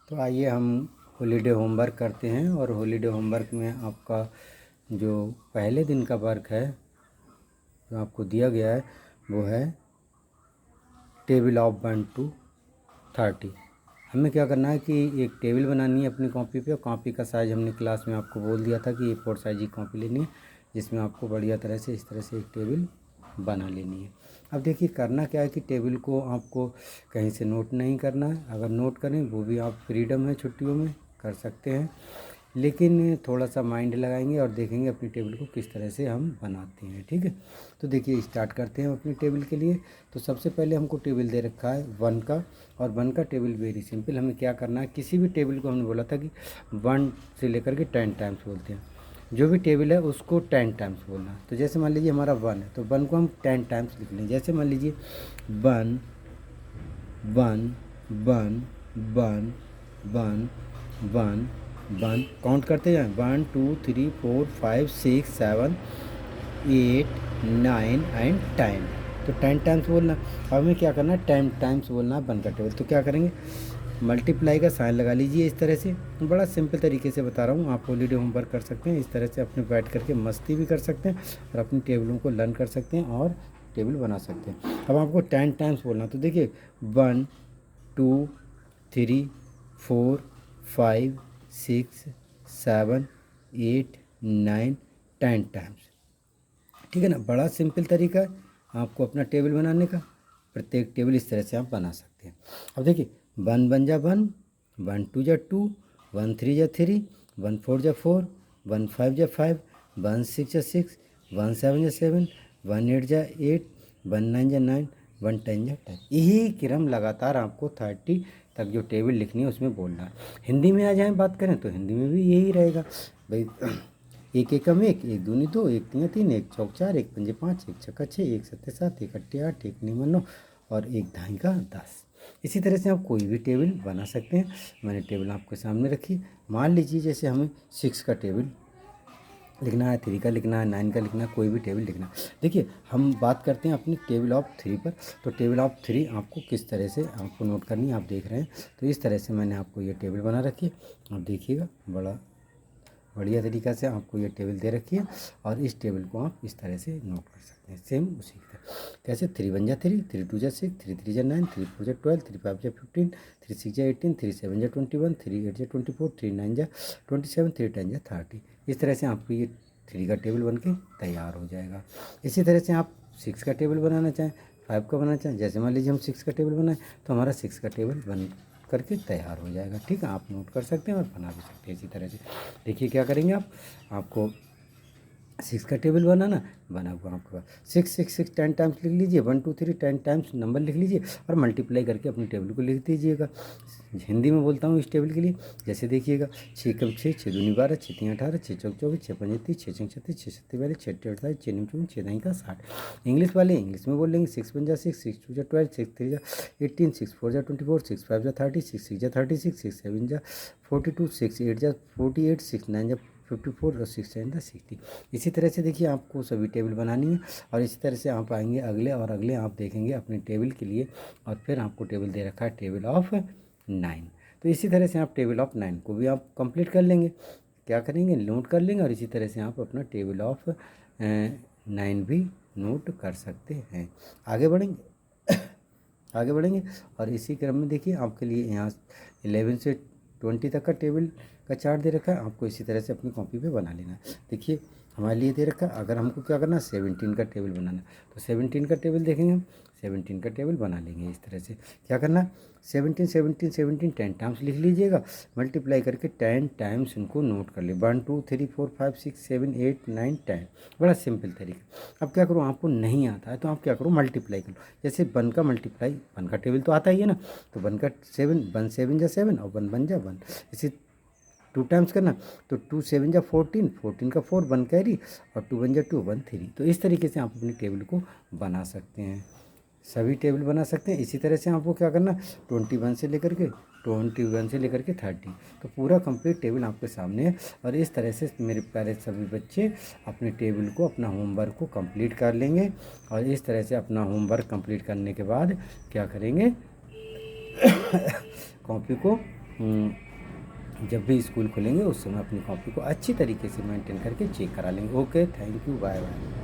तो आइए हम हॉलीडे होमवर्क करते हैं। और हॉलीडे होमवर्क में आपका जो पहले दिन का वर्क है जो आपको दिया गया है वो है टेबल ऑफ 1 to 30। हमें क्या करना है कि एक टेबल बनानी है अपनी कॉपी पे। कॉपी का साइज़ हमने क्लास में आपको बोल दिया था कि A4 साइज़ की कॉपी लेनी है, जिसमें आपको बढ़िया तरह से इस तरह से एक टेबल बना लेनी है। अब देखिए करना क्या है कि टेबल को आपको कहीं से नोट नहीं करना है। अगर नोट करें वो भी आप फ्रीडम है, छुट्टियों में कर सकते हैं, लेकिन थोड़ा सा माइंड लगाएंगे और देखेंगे अपनी टेबल को किस तरह से हम बनाते हैं। ठीक है, तो देखिए स्टार्ट करते हैं अपनी टेबल के लिए। तो सबसे पहले हमको टेबल दे रखा है 1 का, और 1 का टेबल वेरी सिंपल। हमें क्या करना है, किसी भी टेबल को हमने बोला था कि 1 से लेकर के 10 टाइम्स बोलते हैं। जो भी टेबल है उसको 10 टाइम्स बोलना है। तो जैसे मान लीजिए हमारा 1 है तो 1 को हम 10 टाइम्स लिख लें। जैसे मान लीजिए 1 1 1 1 1 1 1, काउंट करते जाएं 1 2 3 4 5 6 7 8 9 एंड 10। तो 10 टाइम्स बोलना। अब हमें क्या करना है, 10 टाइम्स बोलना है 1 का टेबल। तो क्या करेंगे, मल्टीप्लाई का साइन लगा लीजिए इस तरह से। बड़ा सिंपल तरीके से बता रहा हूँ, आप हॉलीडे होमवर्क कर सकते हैं इस तरह से, अपने बैठ करके मस्ती भी कर सकते हैं और अपनी टेबलों को लर्न कर सकते हैं और टेबल बना सकते हैं। अब आपको 10 टाइम्स बोलना, तो देखिए 1 2 3 4 5 6 7 8 9 10 टाइम्स। ठीक है ना, बड़ा सिंपल तरीका है आपको अपना टेबल बनाने का। प्रत्येक टेबल इस तरह से आप बना सकते हैं। अब देखिए 1 1 जा 1, 1 2 जा 2, 1 3 जा 3, 1 4 जा 4, 1 5 जा 5, 1 6 जा 6, 1 7 जा 7, 1 8 जा 8, 1 9 जा 9, 1 10 जा 10। यही क्रम लगातार आपको 30 तक जो टेबल लिखनी है उसमें बोलना है। हिंदी में आ जाए बात करें तो हिंदी में भी यही रहेगा भाई। एक एकम एक, एक दूनी दो, एक तिया तीन, एक चौक चार, एक पंजे पाँच, एक छक्का छः, एक सत्ते सात, एक अट्ठे आठ, एक निमन 9 और एक धाई का 10। इसी तरह से आप कोई भी टेबल बना सकते हैं। मैंने टेबल आपके सामने रखी। मान लीजिए जैसे हमें 6 का टेबल लिखना है, 3 का लिखना है, 9 का लिखना है, कोई भी टेबल लिखना है। देखिए हम बात करते हैं अपनी टेबल ऑफ 3 पर। तो टेबल ऑफ 3 आपको किस तरह से आपको नोट करनी है, आप देख रहे हैं। तो इस तरह से मैंने आपको ये टेबल बना रखी है। आप देखिएगा बड़ा बढ़िया तरीक़ा से आपको ये टेबल दे रखी है और इस टेबल को आप इस तरह से नोट कर सकते हैं। सेम उसी की तरह कैसे 3 1 जा 3, 3 2 जा 6, 3 3 जा 9, 3 4 जा 12, 3 5 जा 15, 3 6 जा 18, 3 7 जा 21, 3 8 जा 24, 3 9 जा 27, 3 10 जा 30। इस तरह से आपको ये 3 का टेबल बन के तैयार हो जाएगा। इसी तरह से आप 6 का टेबल बनाना चाहें, 5 का बनाना चाहें, जैसे मान लीजिए हम 6 का टेबल बनाएं तो हमारा 6 का टेबल बन करके तैयार हो जाएगा। ठीक है, आप नोट कर सकते हैं और बना भी सकते हैं इसी तरह से। देखिए क्या करेंगे आप, आपको 6 का टेबल बनाना बना हुआ आपके पास 6 6 6 10 टाइम्स लिख लीजिए, 1 2 3 10 टाइम्स नंबर लिख लीजिए और मल्टीप्लाई करके अपनी टेबल को लिख दीजिएगा। हिंदी में बोलता हूँ इस टेबल के लिए, जैसे देखिएगा 6 कम 6, 6 दूनी 12, 6 तीन 18, 6 चौक 24, 6 पंजे 30, 6 छः 36, 6 सत्ते 42, 6 अट्ठे 48, 6 9 54, 6 दाई का 60। इंग्लिश वाले इंग्लिश में बोल लेंगे 6 1 जा 6, 6 2 जा 12, 6 3 जा 18, 6 4 जा 24, 6 5 जा 30, 6 6 जा 36, 6 7 जा 42, 6 8 जा 48, 6 9 जा 54 और 6 10 जा 60। इसी तरह से देखिए आपको सभी टेबल बनानी है और इसी तरह से आप आएंगे अगले और अगले आप देखेंगे अपने टेबल के लिए। और फिर आपको टेबल दे रखा है टेबल ऑफ 9। तो इसी तरह से आप टेबल ऑफ 9 को भी आप कंप्लीट कर लेंगे। क्या करेंगे, नोट कर लेंगे और इसी तरह से आप अपना टेबल ऑफ 9 भी नोट कर सकते हैं। आगे बढ़ेंगे आगे बढ़ेंगे और इसी क्रम में देखिए आपके लिए यहाँ 11 से 20 तक का टेबल का चार्ट दे रखा है। आपको इसी तरह से अपनी कॉपी पे बना लेना है। देखिए हमारे लिए दे रखा है, अगर हमको क्या करना है 17 का टेबल बनाना, तो 17 का टेबल देखेंगे हम, 17 का टेबल बना लेंगे इस तरह से। क्या करना है 17 17 17 10 टाइम्स लिख लीजिएगा, मल्टीप्लाई करके 10 टाइम्स उनको नोट कर ले। 1 2 3 4 5 6 7 8 9 10। बड़ा सिंपल तरीका। अब क्या करो, आपको नहीं आता है तो आप क्या करो मल्टीप्लाई करो। जैसे 1 का मल्टीप्लाई, 1 का टेबल तो आता ही है ना, तो 1 का 7, 1 7 जा 7 और 1 1 जा 1। इसे 2 टाइम्स करना, तो 2 7 जा 14, 14 का 4, 1 कैरी और 2 1 जा 2, 1 3। तो इस तरीके से आप अपनी टेबल को बना सकते हैं, सभी टेबल बना सकते हैं। इसी तरह से आपको क्या करना 21 से लेकर के 30। तो पूरा कंप्लीट टेबल आपके सामने है। और इस तरह से मेरे प्यारे सभी बच्चे अपने टेबल को, अपना होमवर्क को कंप्लीट कर लेंगे। और इस तरह से अपना होमवर्क कंप्लीट करने के बाद क्या करेंगे कॉपी को जब भी स्कूल खुलेंगे उस समय अपनी कॉपी को अच्छी तरीके से मेंटेन करके चेक करा लेंगे। Okay, thank you, bye bye.